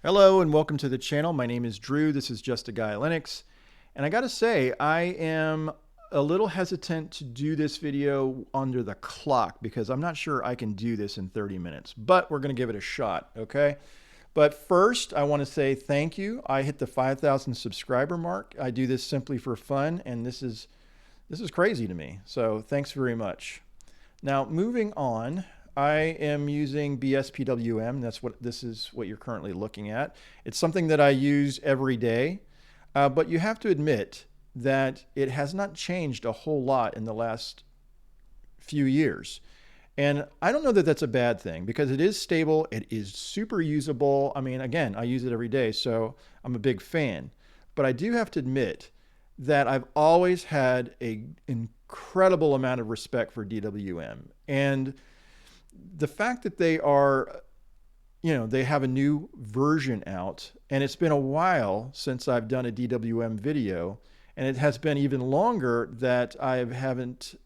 Hello and welcome to the channel. My name is Drew. This is Just a Guy Linux. And I gotta say, I am a little hesitant to do this video under the clock because I'm not sure I can do this in 30 minutes, but we're gonna give it a shot, okay? But first, I wanna say thank you. I hit the 5,000 subscriber mark. I do this simply for fun, and this is crazy to me. So thanks very much. Now, moving on, I am using BSPWM. This is what you're currently looking at. It's something that I use every day, but you have to admit that it has not changed a whole lot in the last few years. And I don't know that that's a bad thing because it is stable. It is super usable. I mean, again, I use it every day, so I'm a big fan. But I do have to admit that I've always had an incredible amount of respect for DWM. And the fact that they are, they have a new version out, and it's been a while since I've done a DWM video, and it has been even longer that I haven't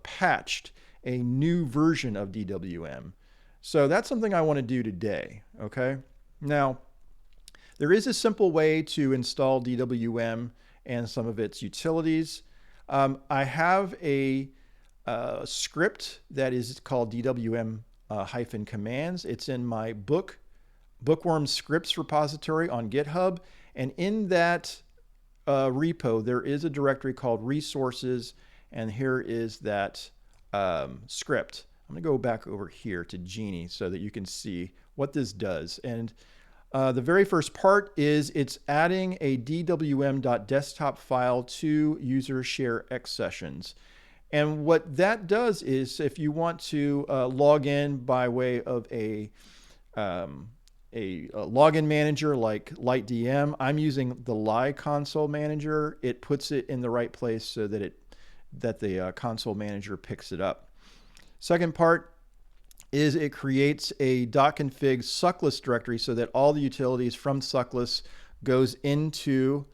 patched a new version of DWM. So that's something I want to do today, okay? Now, there is a simple way to install DWM and some of its utilities. I have a script that is called DWM-commands. It's in my Bookworm scripts repository on GitHub. And in that repo, there is a directory called resources. And here is that script. I'm going to go back over here to Genie so that you can see what this does. And the very first part is it's adding a DWM.desktop file to user share X sessions. And what that does is if you want to log in by way of a login manager like LightDM, I'm using the Li console manager. It puts it in the right place so that the console manager picks it up. Second part is it creates a .config suckless directory so that all the utilities from suckless goes into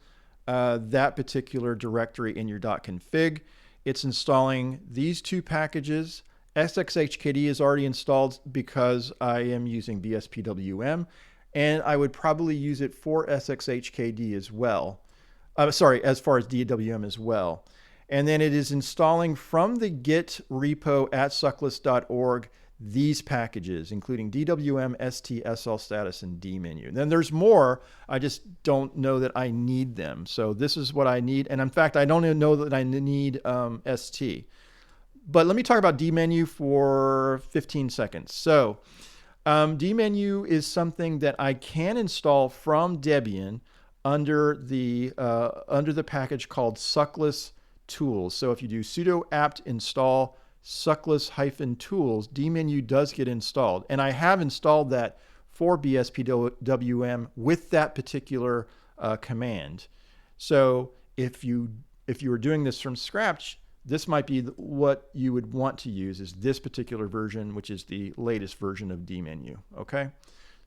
that particular directory in your .config. It's installing these two packages. SXHKD is already installed because I am using BSPWM, and I would probably use it for SXHKD as well. As far as DWM as well. And then it is installing from the Git repo at suckless.org these packages, including DWM, ST, SL status, and dmenu. Then there's more. I just don't know that I need them. So this is what I need. And in fact, I don't even know that I need ST. But let me talk about dmenu for 15 seconds. So dmenu is something that I can install from Debian under the package called suckless tools. So if you do sudo apt install suckless-tools, dmenu does get installed. And I have installed that for BSPWM with that particular command. So if you were doing this from scratch, this might be what you would want to use, is this particular version, which is the latest version of dmenu, okay?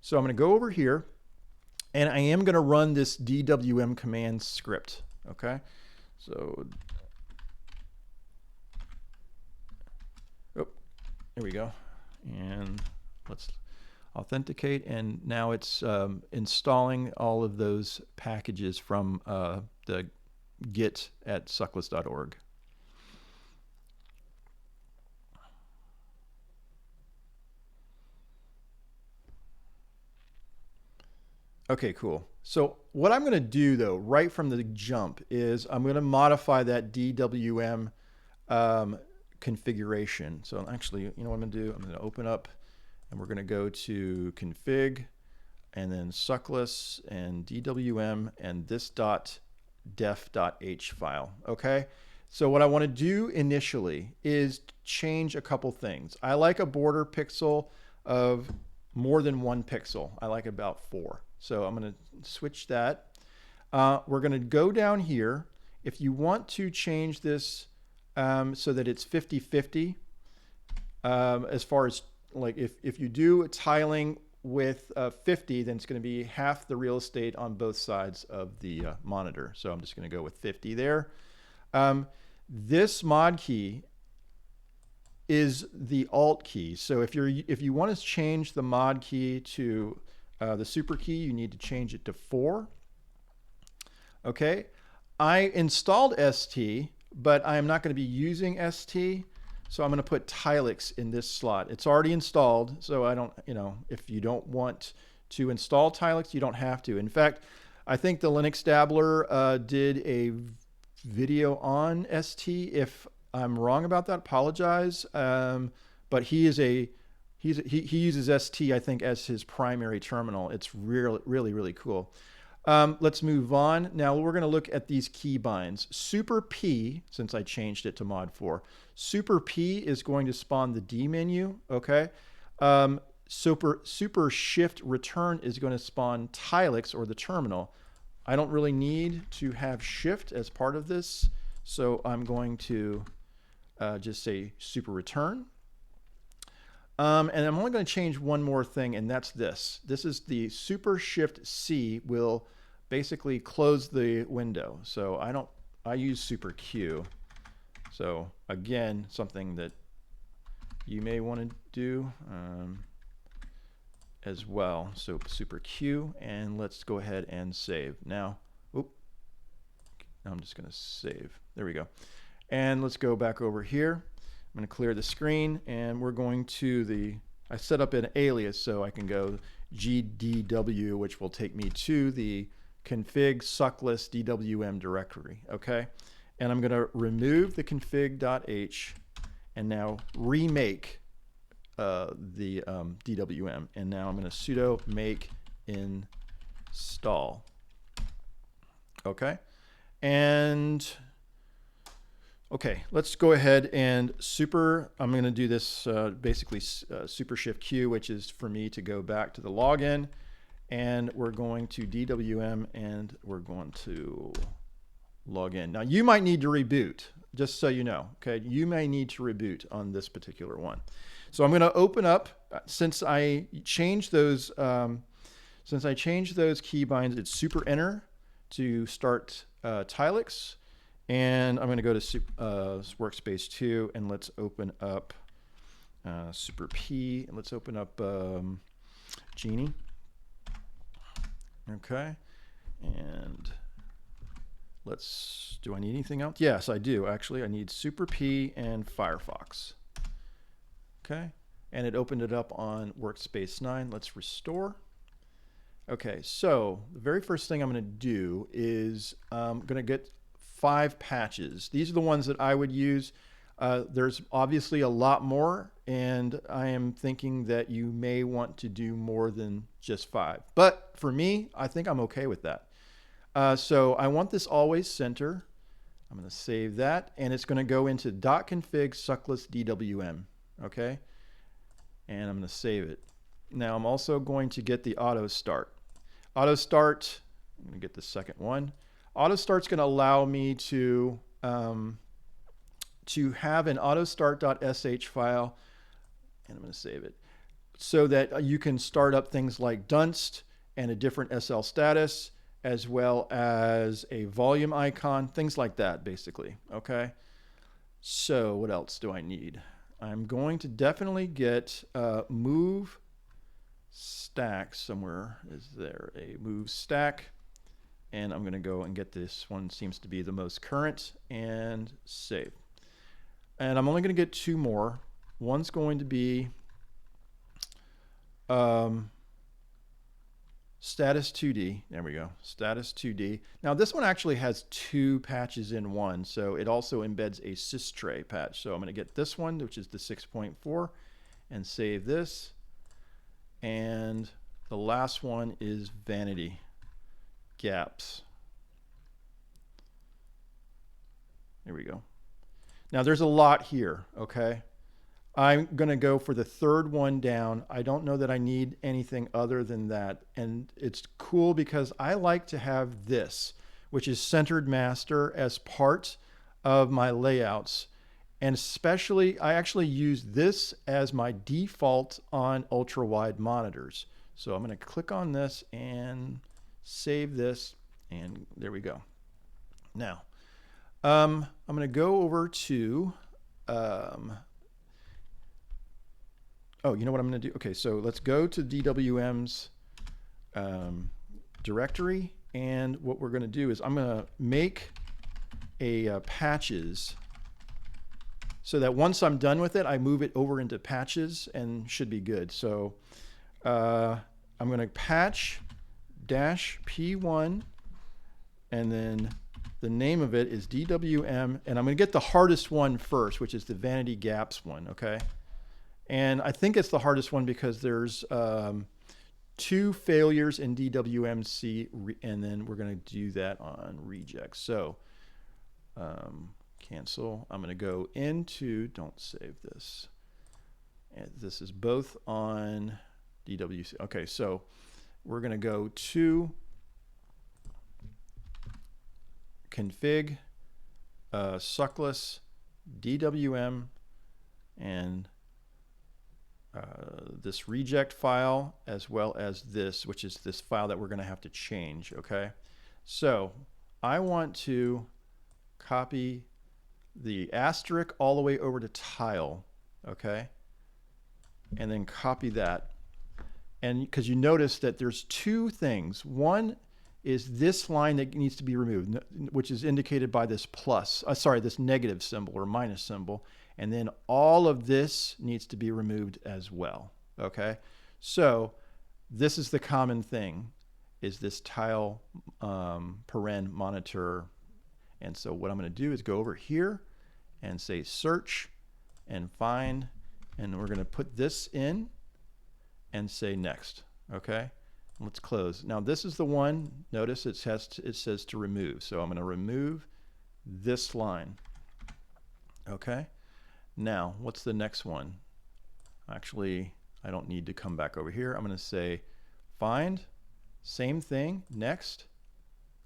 So I'm going to go over here, and I am going to run this DWM command script, okay? So there we go. And let's authenticate. And now it's installing all of those packages from the Git at suckless.org. Okay, cool. So what I'm going to do, though, right from the jump is I'm going to modify that DWM configuration. So actually, you know what I'm going to do? I'm going to open up, and we're going to go to config, and then suckless, and DWM, and this .def.h file. Okay? So what I want to do initially is change a couple things. I like a border pixel of more than 1 pixel. I like about 4. So I'm going to switch that. We're going to go down here. If you want to change this so that it's 50-50, as far as like if you do tiling with 50, then it's going to be half the real estate on both sides of the monitor. So I'm just going to go with 50 there. This mod key is the Alt key. So if you want to change the mod key to The super key, you need to change it to 4. Okay, I installed ST, but I am not going to be using ST, so I'm going to put Tilix in this slot. It's already installed, so I don't, if you don't want to install Tilix, you don't have to. In fact, I think the LinuxDabbler did a video on ST. If I'm wrong about that, apologize. But he uses ST, I think, as his primary terminal. It's really cool. Let's move on. Now we're going to look at these keybinds. Super P, since I changed it to mod 4, Super P is going to spawn the D menu. Okay. Super Shift Return is going to spawn Tilix, or the terminal. I don't really need to have Shift as part of this, so I'm going to just say Super Return. And I'm only going to change one more thing, and that's this. This is the Super Shift C will basically close the window. So I use Super Q. So again, something that you may want to do as well. So Super Q, and let's go ahead and save. Now I'm just going to save. There we go. And let's go back over here. I'm going to clear the screen, and we're going to I set up an alias so I can go gdw, which will take me to the config sucklist DWM directory. Okay, and I'm going to remove the config.h and now remake the DWM, and now I'm going to sudo make install. Okay, and okay, let's go ahead and I'm going to do this basically Super Shift Q, which is for me to go back to the login, and we're going to DWM, and we're going to log in. Now you might need to reboot, just so you know. Okay, you may need to reboot on this particular one. So I'm going to open up, since I changed those keybinds, it's Super Enter to start Tilix. And I'm going to go to workspace 2, and let's open up Super P, and let's open up Genie. Okay, and do I need anything else? Yes, I do. Actually, I need Super P and Firefox. Okay, and it opened it up on workspace 9. Let's restore. Okay, so the very first thing I'm going to do is I'm going to get 5 patches. These are the ones that I would use. There's obviously a lot more, and I am thinking that you may want to do more than just 5. But for me, I think I'm okay with that. So I want this always center. I'm going to save that, and it's going to go into .config sucklist DWM. Okay, and I'm going to save it. Now I'm also going to get the auto start. Auto start. I'm going to get the second one. AutoStart's going to allow me to have an autostart.sh file, and I'm going to save it, so that you can start up things like Dunst and a different SL status, as well as a volume icon, things like that, basically. Okay. So what else do I need? I'm going to definitely get move stack somewhere. Is there a move stack? And I'm going to go and get this one, seems to be the most current, and save. And I'm only going to get 2 more. One's going to be status 2D. There we go, status 2D. Now this one actually has 2 patches in one, so it also embeds a systray patch. So I'm going to get this one, which is the 6.4, and save this. And the last one is vanitygaps. There we go. Now there's a lot here, okay? I'm going to go for the 3rd one down. I don't know that I need anything other than that. And it's cool because I like to have this, which is centered master, as part of my layouts. And especially, I actually use this as my default on ultra wide monitors. So I'm going to click on this and save this, and there we go. Now, I'm going to go over to, oh, you know what I'm going to do? Okay, so let's go to DWM's directory, and what we're going to do is I'm going to make a patches so that once I'm done with it, I move it over into patches and should be good. So I'm going to patch -p1, and then the name of it is DWM, and I'm going to get the hardest one first, which is the vanitygaps one, okay? And I think it's the hardest one because there's 2 failures in DWMC, and then we're going to do that on reject. So cancel. I'm going to go into, don't save this. And this is both on DWC. Okay, so we're going to go to config, suckless, DWM, and this reject file, as well as this, which is this file that we're going to have to change, okay? So I want to copy the asterisk all the way over to tile, okay? And then copy that. And because you notice that there's 2 things. One is this line that needs to be removed, which is indicated by this plus, this negative symbol or minus symbol. And then all of this needs to be removed as well, okay? So this is the common thing, is this tile paren monitor. And so what I'm going to do is go over here and say search and find, and we're going to put this in and say next, okay? Let's close. Now this is the one, notice it says to remove. So I'm going to remove this line, okay? Now, what's the next one? Actually, I don't need to come back over here. I'm going to say find, same thing, next,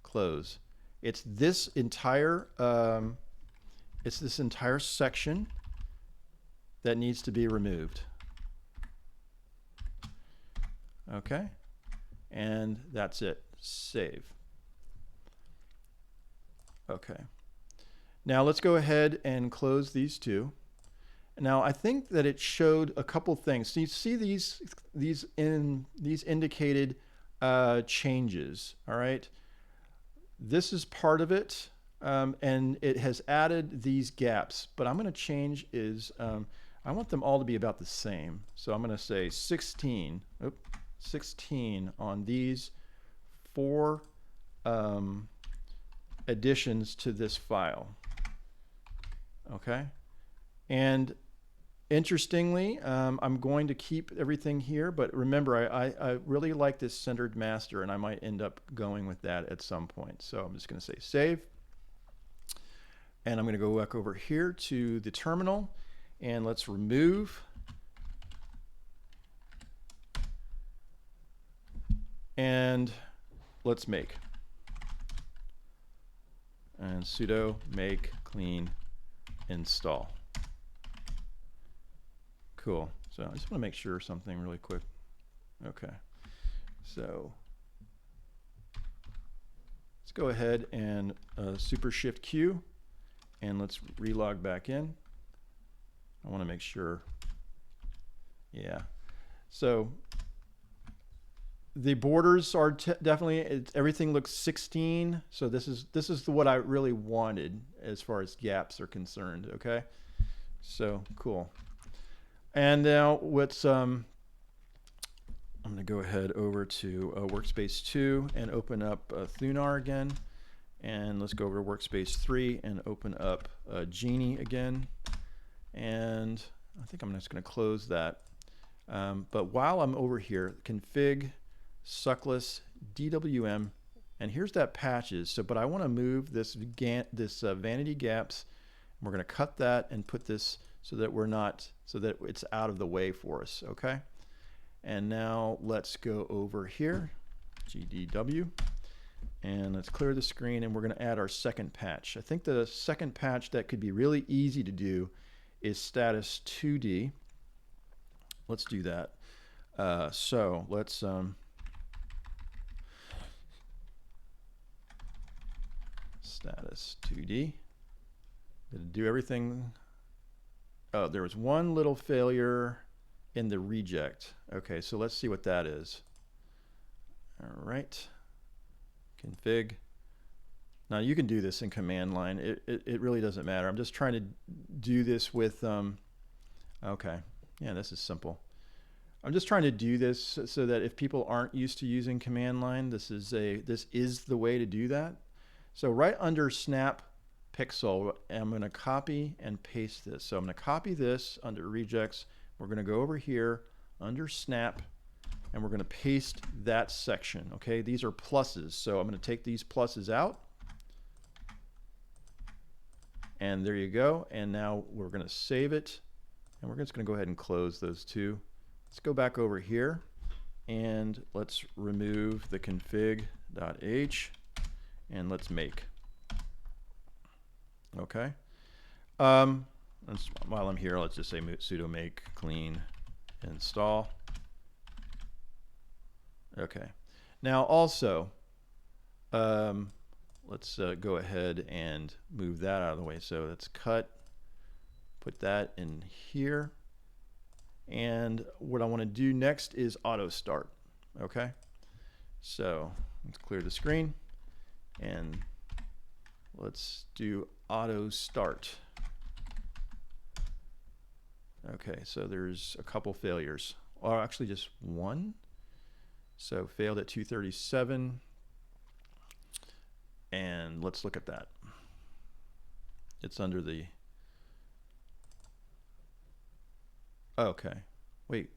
close. It's this entire section that needs to be removed. Okay, and that's it. Save. Okay. Now let's go ahead and close these 2. Now I think that it showed a couple things. So you see these indicated changes. All right. This is part of it, and it has added these gaps. But I'm going to change is I want them all to be about the same. So I'm going to say 16 on these 4 additions to this file. Okay, and interestingly, I'm going to keep everything here, but remember, I really like this centered master, and I might end up going with that at some point. So I'm just going to say save, and I'm going to go back over here to the terminal, and let's remove, and let's make, and sudo make clean install. Cool. So I just want to make sure something really quick. Okay. So let's go ahead and super shift Q, and let's relog back in. I want to make sure. Yeah. So the borders are definitely, everything looks 16. So this is what I really wanted as far as gaps are concerned. Okay. So cool. And now what's I'm going to go ahead over to workspace 2 and open up Thunar again, and let's go over to workspace 3 and open up Genie again, and I think I'm just going to close that. But while I'm over here, config, suckless, DWM, and here's that patches. So, but I want to move this vanity gaps. We're going to cut that and put this so that it's out of the way for us. Okay. And now let's go over here, GDW, and let's clear the screen, and we're going to add our second patch. I think the second patch that could be really easy to do is status 2D. Let's do that. So let's status 2D. Did it do everything? Oh, there was one little failure in the reject. Okay, so let's see what that is. All right, config. Now you can do this in command line. It really doesn't matter. I'm just trying to do this with, okay, yeah, this is simple. I'm just trying to do this so that if people aren't used to using command line, this is the way to do that. So right under snap pixel, I'm going to copy and paste this. So I'm going to copy this under rejects. We're going to go over here under snap, and we're going to paste that section. Okay, these are pluses, so I'm going to take these pluses out. And there you go. And now we're going to save it, and we're just going to go ahead and close those two. Let's go back over here, and let's remove the config.h, and let's make. Okay. While I'm here, let's just say sudo make clean install. Okay. Now also, let's go ahead and move that out of the way. So let's cut, put that in here. And what I want to do next is auto start. Okay. So let's clear the screen, and let's do auto start. Okay, so there's a couple failures, or actually just one. So failed at 237, and let's look at that. It's under the, okay, wait,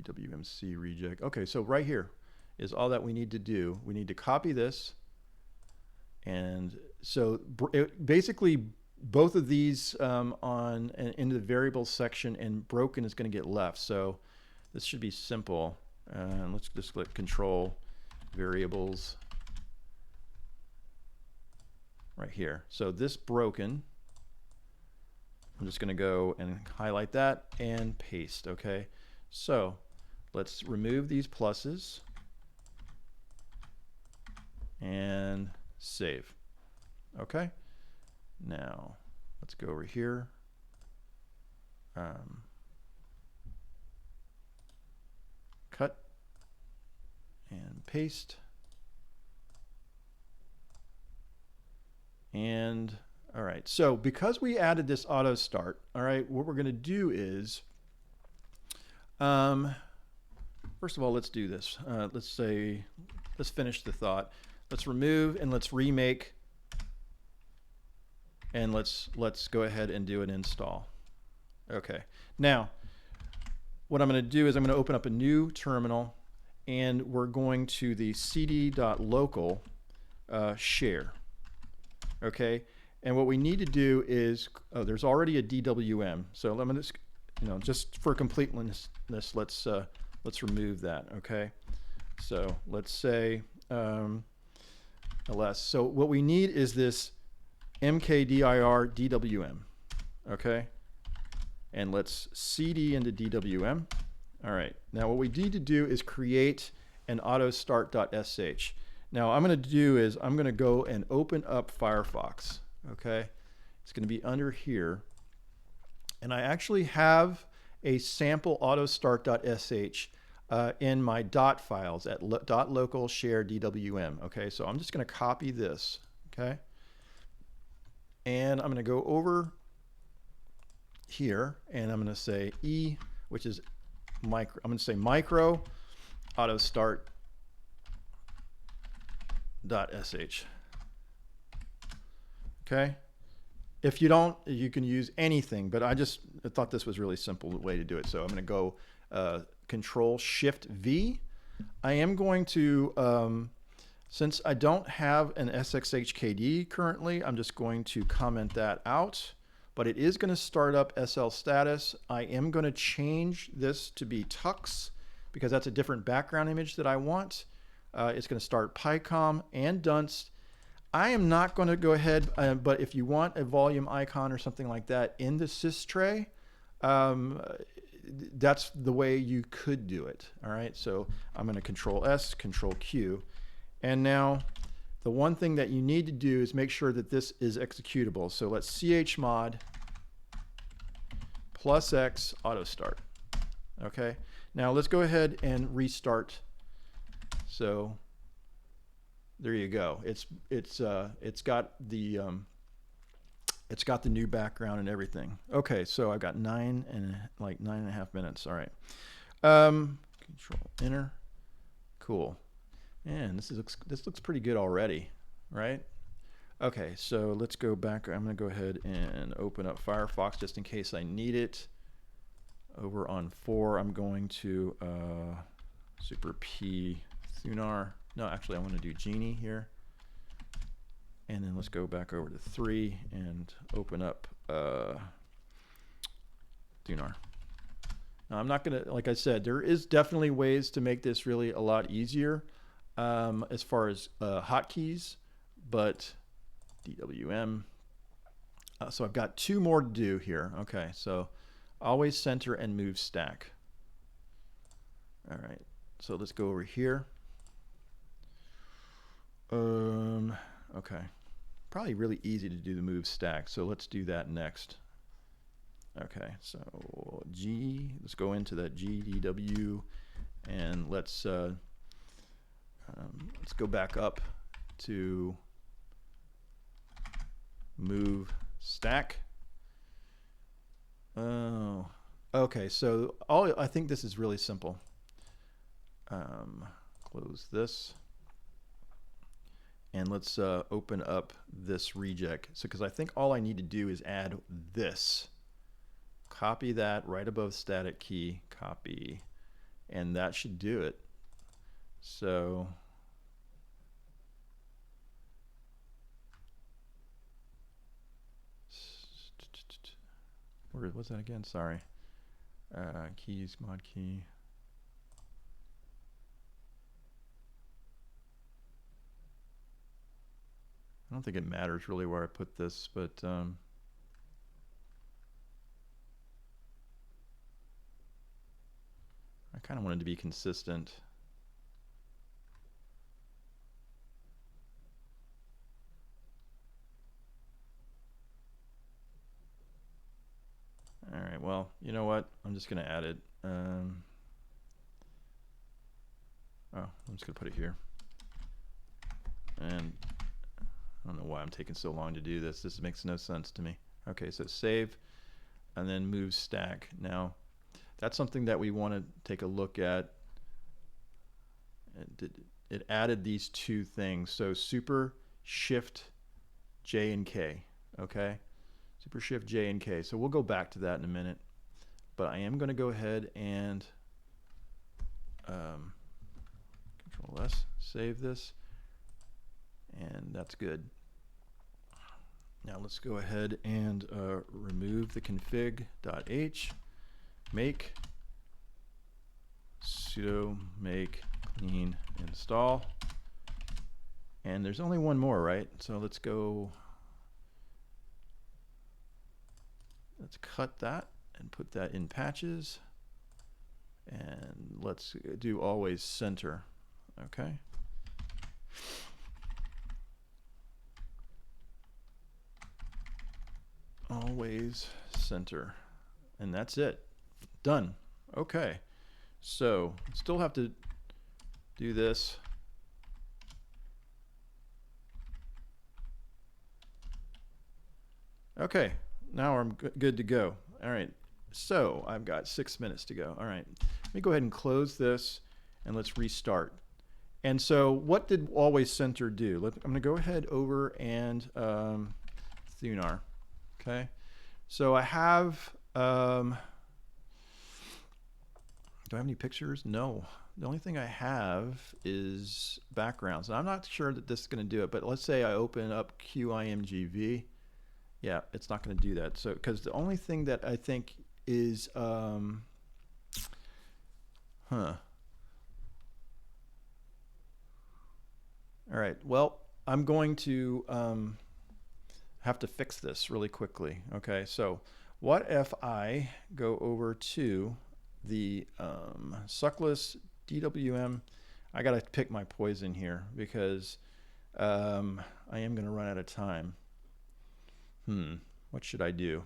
DWMC reject. Okay, so right here is all that we need to do. We need to copy this, and so basically both of these into the variables section, and broken is going to get left. So this should be simple. Let's just click control variables right here. So this broken, I'm just going to go and highlight that and paste. Okay, so let's remove these pluses and save. Okay, now let's go over here. Cut and paste. And all right, so because we added this auto start, all right, what we're going to do is, first of all, let's do this. Let's finish the thought. Let's remove and let's remake, and let's go ahead and do an install. Okay, now what I'm going to do is I'm going to open up a new terminal, and we're going to the cd.local share. Okay, and what we need to do is, there's already a DWM, so let me just, just for completeness, let's remove that. Okay, so let's say ls. So what we need is this mkdir DWM. Okay, and let's cd into DWM. All right, now what we need to do is create an autostart.sh. Now I'm going to do is I'm going to go and open up Firefox. Okay, it's going to be under here, and I actually have a sample autostart.sh in my dot files at .local share DWM. Okay, so I'm just going to copy this. Okay, and I'm going to go over here, and I'm going to say E, which is micro. I'm going to say micro autostart.sh. Okay, if you don't, you can use anything, but I thought this was a really simple way to do it. So I'm going to go Control Shift V. I am going to, since I don't have an SXHKD currently, I'm just going to comment that out, but it is going to start up SL status. I am going to change this to be Tux because that's a different background image that I want. It's going to start PyCom and Dunst. I am not going to go ahead, but if you want a volume icon or something like that in the sys tray, that's the way you could do it. All right, so I'm going to Control S, Control Q, and now the one thing that you need to do is make sure that this is executable. So let's chmod +X autostart. Okay, now let's go ahead and restart So there you go. It's got the new background and everything. Okay, so I've got 9.5 minutes. All right. Control Enter. Cool. And this looks pretty good already, right? Okay, so let's go back. I'm going to go ahead and open up Firefox just in case I need it. Over on 4, I'm going to Super P Thunar. No, actually, I want to do Genie here. And then let's go back over to 3 and open up Thunar. Now, I'm not going to, like I said, there is definitely ways to make this really a lot easier as far as hotkeys, but DWM. So I've got 2 more to do here. Okay, so always center and move stack. All right, so let's go over here. Okay, probably really easy to do the move stack, so let's do that next. Okay, so let's go into that GDW, and let's go back up to move stack. Oh, okay, so I think this is really simple. Close this. And let's open up this reject. So, because I think all I need to do is add this. Copy that right above static key, copy, and that should do it. So, where was that again? Sorry. Keys, mod key. I don't think it matters really where I put this, but I kind of wanted to be consistent. All right, well, you know what? I'm just going to add it. I'm just going to put it here. And I don't know why I'm taking so long to do this. This makes no sense to me. Okay, so save and then move stack. Now, that's something that we want to take a look at. It added these 2 things. So super shift J and K. Okay, super shift J and K. So we'll go back to that in a minute. But I am going to go ahead and Control S, save this. And that's good. Now let's go ahead and remove the config.h, make sudo make clean install. And there's only one more, right? So let's cut that and put that in patches. And let's do always center, okay? Always center, and that's it. Done. Okay, so still have to do this. Okay, now I'm good to go. All right, so I've got 6 minutes to go. All right, let me go ahead and close this and let's restart. And so what did always center do? I'm going to go ahead over and Thunar. Okay, so I have, do I have any pictures? No. The only thing I have is backgrounds. And I'm not sure that this is going to do it, but let's say I open up QIMGV. Yeah, it's not going to do that. So, because the only thing that I think is, All right, well, I'm going to have to fix this really quickly. Okay, so what if I go over to the suckless DWM? I got to pick my poison here because I am going to run out of time. What should I do?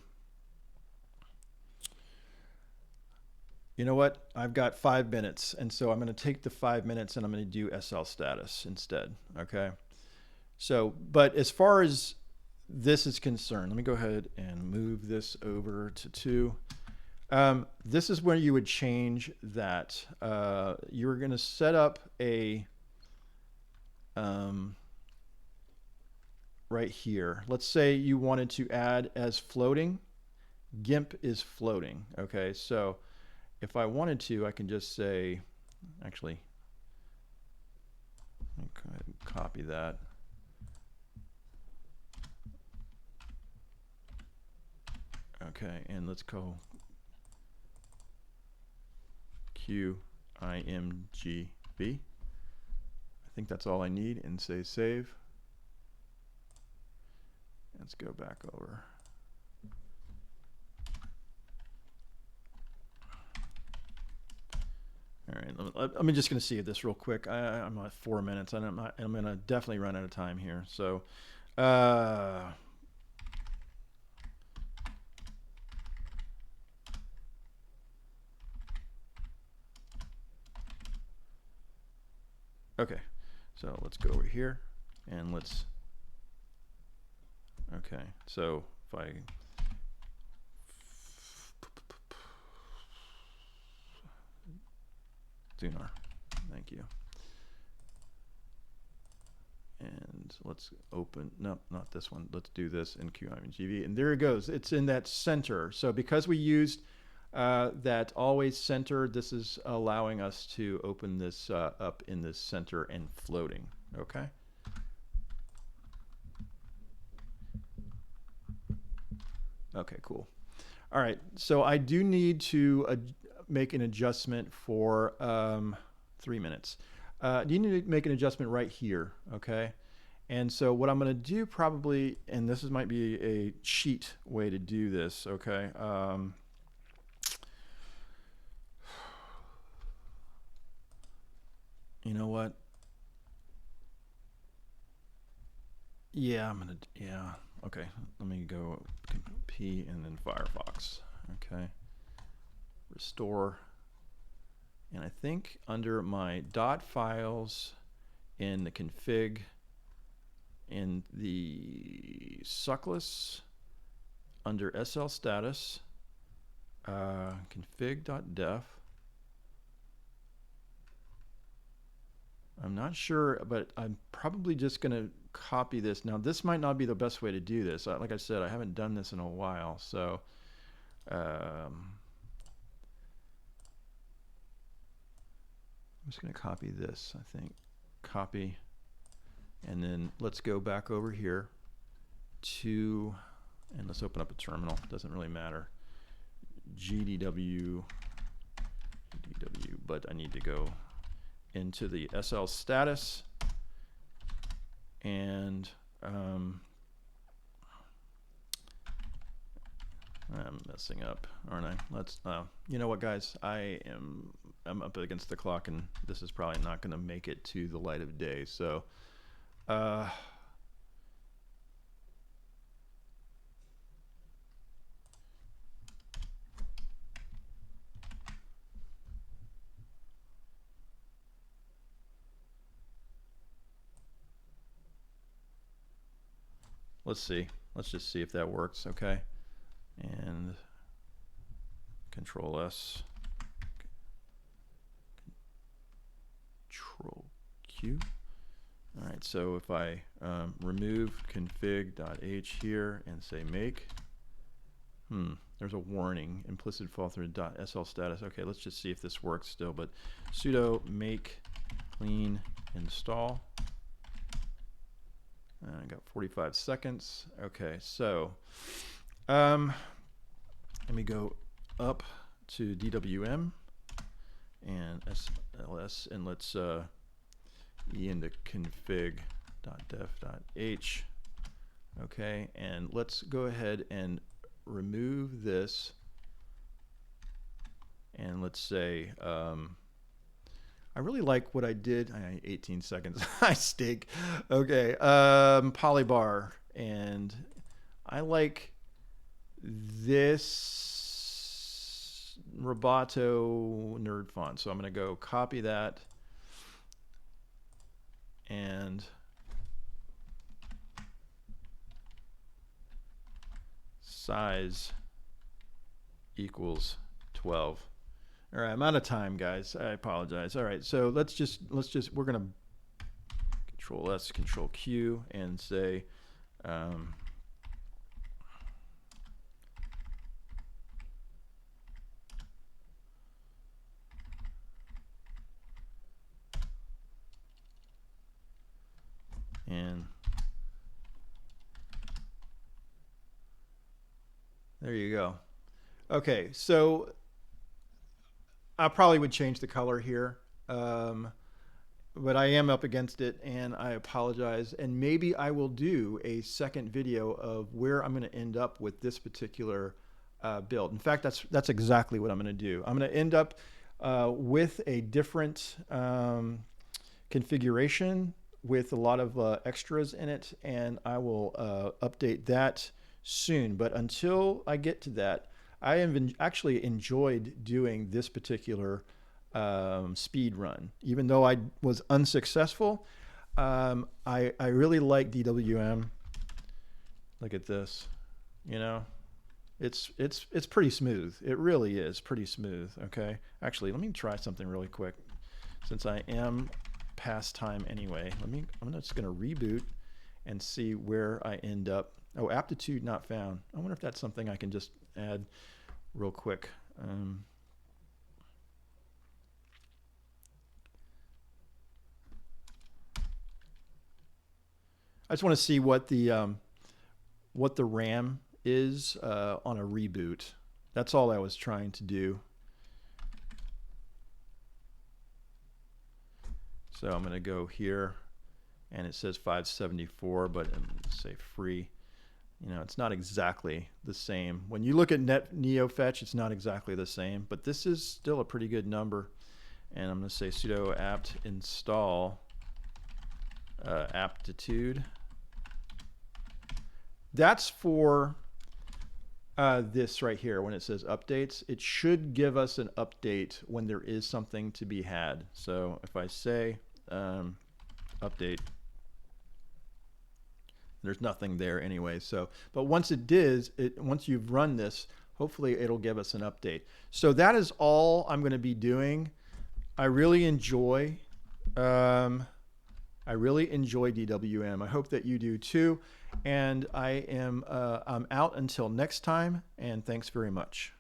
You know what? I've got 5 minutes, and so I'm going to take the 5 minutes and I'm going to do SL status instead. Okay. So, but as far as this is concerned, let me go ahead and move this over to 2. This is where you would change that. You're going to set up a right here. Let's say you wanted to add as floating. GIMP is floating. Okay, so if I wanted to, I can just say, actually, let me go ahead and copy that. Okay, and let's go QIMGB. I think that's all I need, and say save. Let's go back over. All right, I'm just going to see this real quick. I'm at 4 minutes, and I'm going to definitely run out of time here. So, okay, so let's go over here, and let's. Okay, so if I Zunar, thank you. And let's open, no, not this one. Let's do this in QIMGB, and there it goes. It's in that center. So because we used that always center, this is allowing us to open this up in this center and floating. Okay. Okay, cool. All right, so I do need to make an adjustment for 3 minutes. You need to make an adjustment right here, okay? And so what I'm going to do probably, and this might be a cheat way to do this, okay? You know what? Yeah, I'm going to, yeah. Okay, let me go P and then Firefox. Okay, restore. And I think under my dot files in the config, in the suckless, under SL status, config.def. I'm not sure, but I'm probably just going to copy this. Now, this might not be the best way to do this. Like I said, I haven't done this in a while. So I'm just going to copy this, I think. Copy. And then let's go back over here to, and let's open up a terminal. Doesn't really matter. GDW, but I need to go into the SL status, and I'm messing up, aren't I? Let's you know what, guys, I'm up against the clock, and this is probably not going to make it to the light of day. So let's see. Let's just see if that works. Okay, and Control S, Control Q. All right, so if I remove config.h here and say make, there's a warning, implicit fall through .sl status. Okay, let's just see if this works still, but sudo make clean install. I got 45 seconds. Okay, so let me go up to DWM and SLS, and let's E into config.def.h. Okay, and let's go ahead and remove this, and let's say I really like what I did. 18 seconds. I stink. Okay, polybar, and I like this Roboto nerd font. So I'm going to go copy that and size equals 12. All right, I'm out of time, guys. I apologize. All right, so let's just we're gonna Control S, Control Q, and say and there you go. Okay, so I probably would change the color here, but I am up against it, and I apologize. And maybe I will do a second video of where I'm going to end up with this particular build. In fact, that's exactly what I'm going to do. I'm going to end up with a different configuration with a lot of extras in it, and I will update that soon. But until I get to that, I have actually enjoyed doing this particular speed run. Even though I was unsuccessful, I really like DWM. Look at this, you know, it's pretty smooth. It really is pretty smooth. Okay, actually, let me try something really quick, since I am past time anyway. I'm just gonna reboot and see where I end up. Oh, aptitude not found. I wonder if that's something I can just add real quick. I just want to see what the RAM is on a reboot. That's all I was trying to do. So I'm going to go here, and it says 574, but I'm going to say free. You know, it's not exactly the same. When you look at NeoFetch, it's not exactly the same, but this is still a pretty good number. And I'm going to say sudo apt install aptitude. That's for this right here. When it says updates, it should give us an update when there is something to be had. So if I say update, there's nothing there anyway. So, but once once you've run this, hopefully it'll give us an update. So that is all I'm going to be doing. I really enjoy DWM. I hope that you do too. And I'm out until next time, and thanks very much.